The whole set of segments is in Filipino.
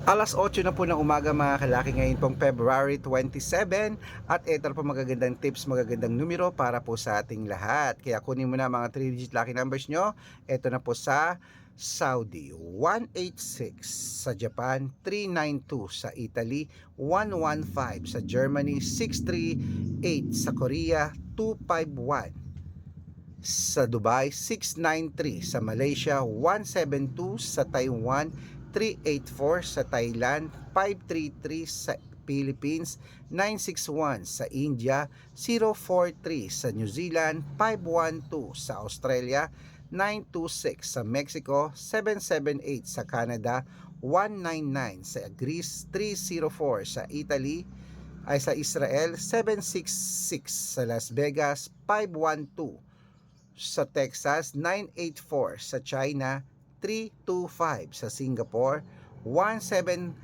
8:00 na po ng umaga mga kalaki, ngayon pong February 27, at ito na po magagandang tips, magagandang numero para po sa ating lahat. Kaya kunin mo na mga 3-digit lucky numbers nyo. Ito na po sa Saudi 186, sa Japan 392, sa Italy 115, sa Germany 638, sa Korea 251, sa Dubai 693, sa Malaysia 172, sa Taiwan 384, sa Thailand 533, sa Philippines 961, sa India 043, sa New Zealand 512, sa Australia 926, sa Mexico 778, sa Canada 199, sa Greece 304, sa Italy ay sa Israel 766, sa Las Vegas 512, sa Texas 984, sa China 325, sa Singapore 172,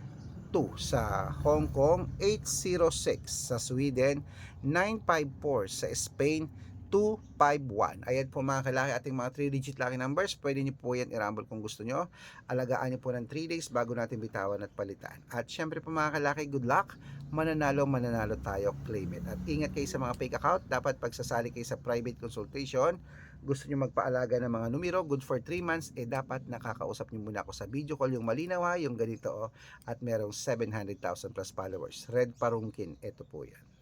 sa Hong Kong 806, sa Sweden 954, sa Spain 251. Ayan po mga kalaki, ating mga 3-digit lucky numbers. Pwede nyo po yan i-rumble kung gusto nyo. Alagaan nyo po ng 3 days bago natin bitawan at palitan. At syempre po mga kalaki, good luck. Mananalo tayo, claim it. At ingat kayo sa mga fake account. Dapat pagsasali kayo sa private consultation, gusto nyo magpaalaga ng mga numero, good for 3 months, dapat nakakausap nyo muna ako sa video call, yung malinaw ha, yung ganito at merong 700,000 plus followers. Red Parungkin, ito po yan.